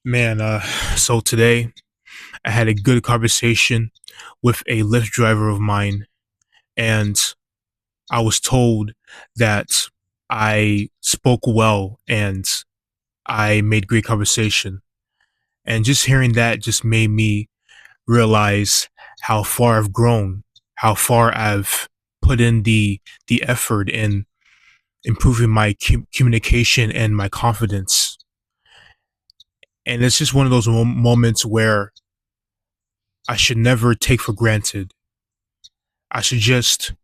Man, so today I had a good conversation with a Lyft driver of mine, and I was told that I spoke well and I made great conversation. And just hearing that just made me realize how far I've grown, how far I've put in the effort in improving my communication and my confidence. And it's just one of those moments where I should never take for granted. I should just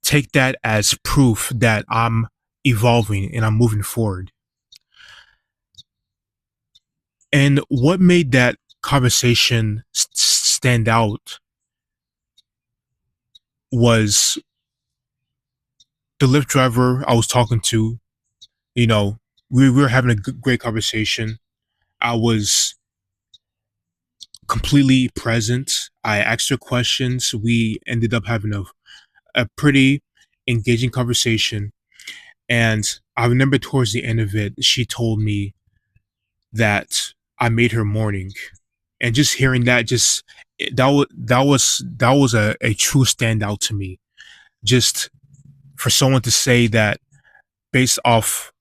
take that as proof that I'm evolving and I'm moving forward. And what made that conversation stand out was the Lyft driver I was talking to. You know, we were having a great conversation. I was completely present. I asked her questions. We ended up having a pretty engaging conversation. And I remember towards the end of it, she told me that I made her morning. And just hearing that, that was a true standout to me. Just for someone to say that based off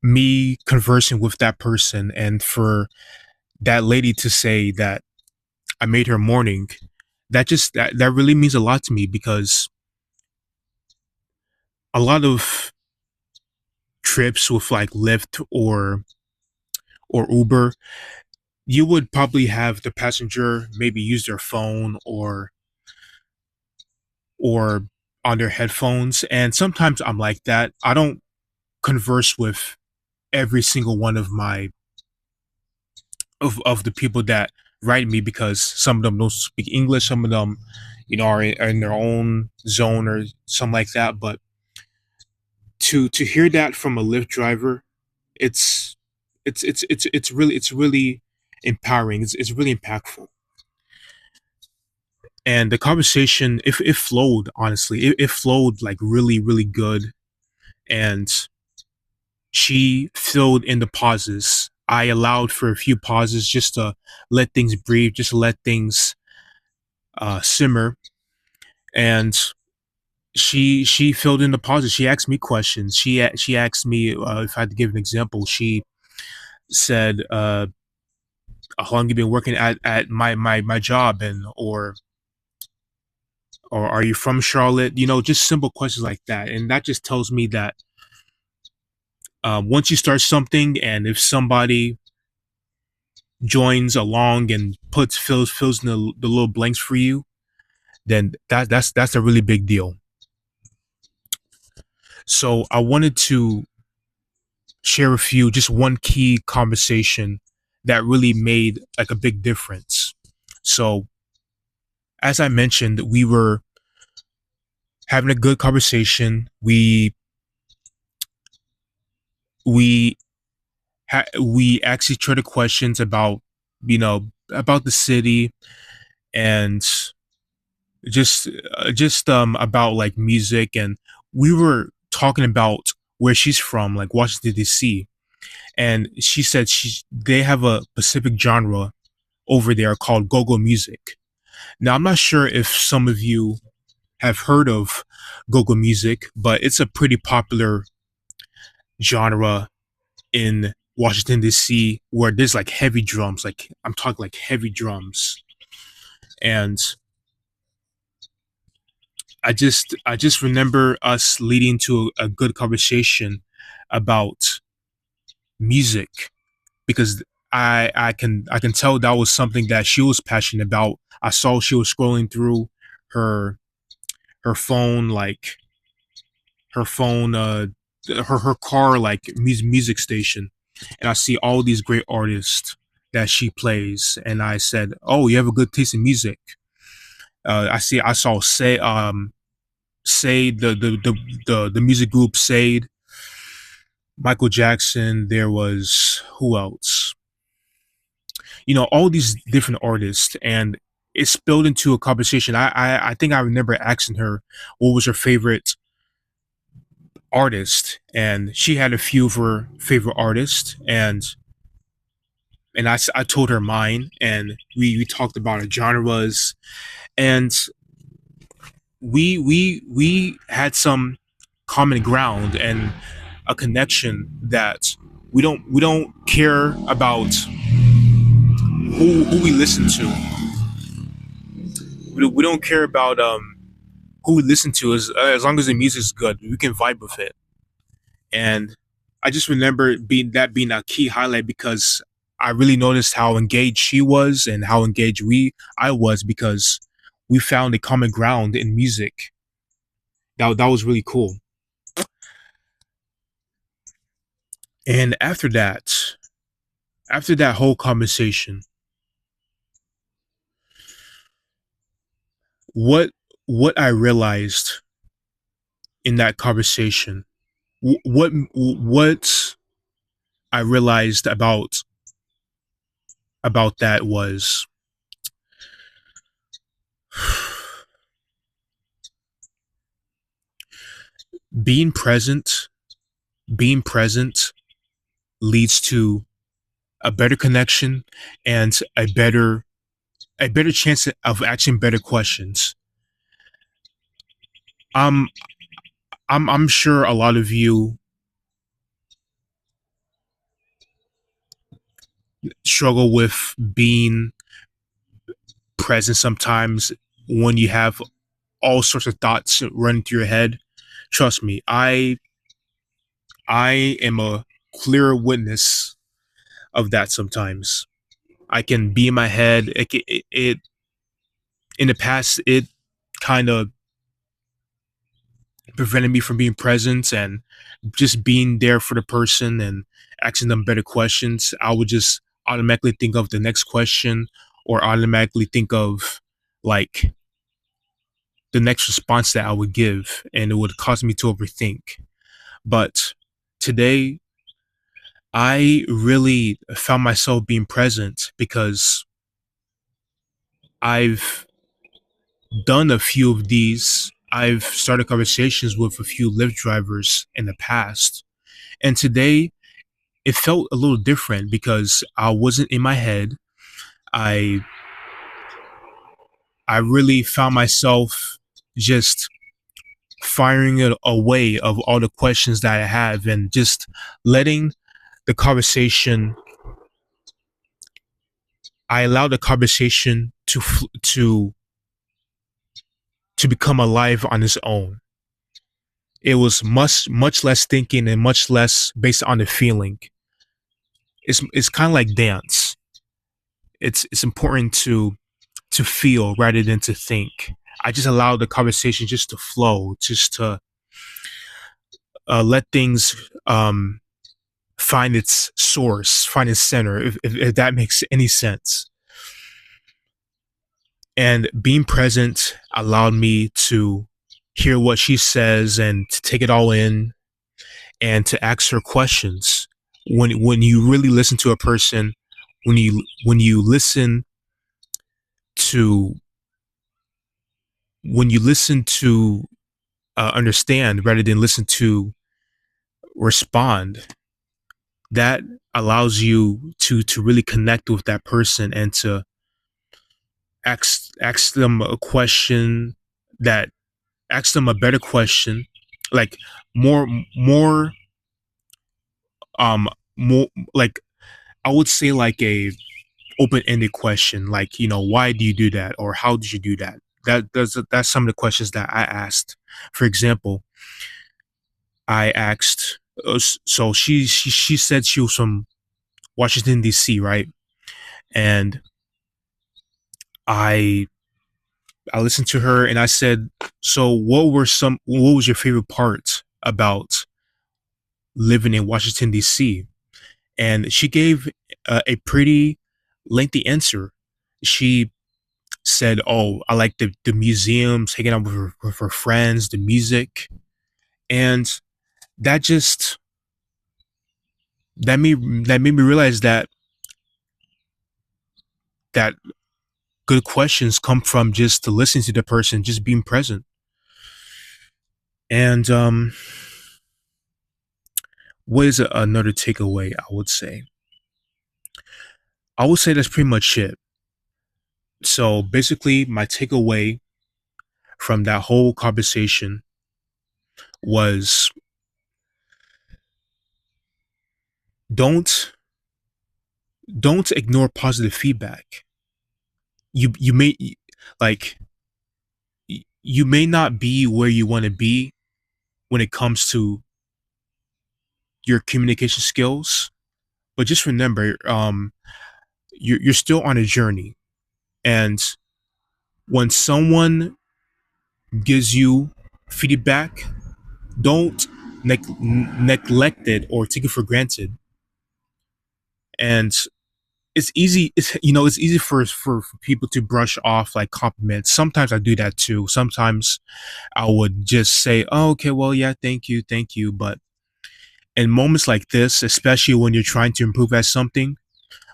me conversing with that person, and for that lady to say that I made her morning, that really means a lot to me because a lot of trips with like Lyft or Uber, you would probably have the passenger maybe use their phone or on their headphones. And sometimes I'm like that. I don't converse with every single one of my of the people that write me because some of them don't speak English, some of them, are in their own zone or something like that. But to hear that from a Lyft driver, it's it's really empowering. It's really impactful. And the conversation, if it flowed, honestly, it flowed like really, really good. And she filled in the pauses. I allowed for a few pauses just to let things breathe, just to let things simmer. And she filled in the pauses. She asked me questions. She asked me if I had to give an example. She said, "How long you been working at my job?" and or are you from Charlotte? Just simple questions like that. And that just tells me that once you start something, and if somebody joins along and puts fills in the little blanks for you, then that's a really big deal. So I wanted to share with you just one key conversation that really made like a big difference. So as I mentioned, we were having a good conversation. We actually traded questions about about the city, and just about like music, and we were talking about where she's from, like Washington D.C. And she said they have a specific genre over there called go-go music. Now I'm not sure if some of you have heard of go-go music, but it's a pretty popular genre in Washington D.C. where there's like heavy drums, like I'm talking like heavy drums. And I just remember us leading to a good conversation about music because I can tell that was something that she was passionate about. I saw she was scrolling through her her phone, like her phone her car, like music station, and I see all these great artists that she plays, and I said, "Oh, you have a good taste in music." I saw Say the music group Sade, Michael Jackson. There was who else? All these different artists, and it spilled into a conversation. I think I remember asking her what was her favorite artist, and she had a few of her favorite artists, and and I told her mine, and we talked about our genres, and we had some common ground and a connection that we don't care about who we listen to. We don't care about who we listen to as long as the music's good, we can vibe with it. And I just remember being a key highlight because I really noticed how engaged she was and how engaged we I was because we found a common ground in music. That was really cool. And after that whole conversation, what what I realized in that conversation, what I realized about that was being present. Being present leads to a better connection and a better chance of asking better questions. Um, I'm sure a lot of you struggle with being present sometimes when you have all sorts of thoughts running through your head. Trust me, I am a clear witness of that sometimes. I can be in my head. It in the past it kind of prevented me from being present and just being there for the person and asking them better questions. I would just automatically think of the next question or automatically think of like the next response that I would give, and it would cause me to overthink. But today, I really found myself being present because I've done a few of these. I've started conversations with a few Lyft drivers in the past. And today it felt a little different because I wasn't in my head. I I really found myself just firing it away of all the questions that I have and just letting the conversation I allowed the conversation to become alive on its own. It was much less thinking and much less based on the feeling. It's kind of like dance. It's important to feel rather than to think. I just allowed the conversation just to flow, just to let things find its source, find its center, if that makes any sense. And being present allowed me to hear what she says and to take it all in and to ask her questions. When you really listen to a person, when you listen to when you listen to understand rather than listen to respond, that allows you to really connect with that person and to ask them a question that ask them a better question, like more more more like I would say like a open-ended question, like why do you do that or how did you do that. That's some of the questions that I asked. For example, I asked so she said she was from Washington D.C., right? And I I listened to her and I said, so what was your favorite part about living in Washington D.C.? And she gave a pretty lengthy answer. She said, "Oh, I like the museums, hanging out with her friends, the music," and that just that made me realize that good questions come from just to listening to the person, just being present. And what is another takeaway? I would say I would say that's pretty much it. So basically, my takeaway from that whole conversation was don't don't ignore positive feedback. You may like you may not be where you want to be when it comes to your communication skills, but just remember, you're still on a journey, and when someone gives you feedback, don't neglect it or take it for granted. And it's easy, it's easy for people to brush off like compliments. Sometimes I do that too. Sometimes I would just say, oh, okay, well, yeah, thank you. But in moments like this, especially when you're trying to improve at something,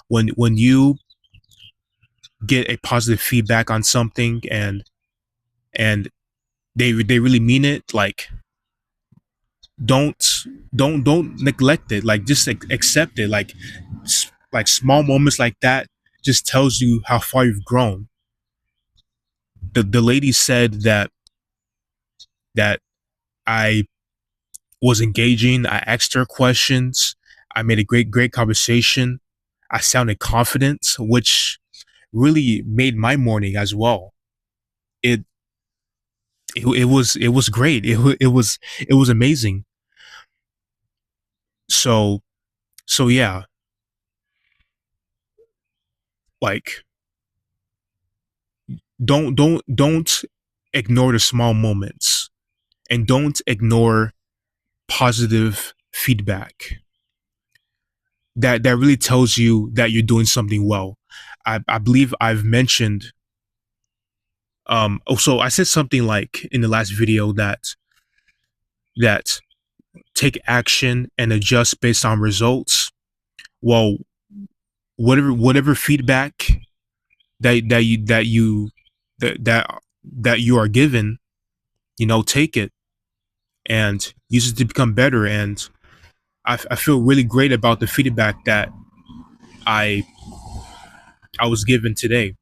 when you get a positive feedback on something, and they really mean it, like don't don't neglect it, like just accept it, like like small moments like that just tells you how far you've grown. The lady said that I was engaging, I asked her questions, I made a great conversation, I sounded confident, which really made my morning as well. It was great. It was amazing. So yeah, like don't ignore the small moments, and don't ignore positive feedback. That really tells you that you're doing something well. I believe I've mentioned, so I said something like in the last video that take action and adjust based on results. Well, whatever feedback that you are given, take it and use it to become better. And I feel really great about the feedback that I I was given today,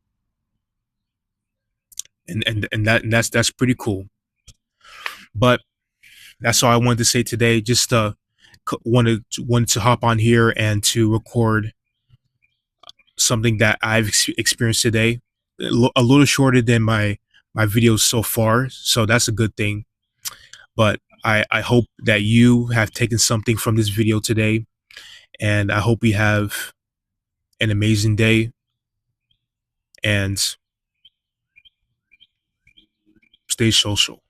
and that's pretty cool. But that's all I wanted to say today. Just wanted to hop on here and to record something that I've experienced today. A little shorter than my videos so far, so that's a good thing. But I hope that you have taken something from this video today, and I hope you have an amazing day, and stay social.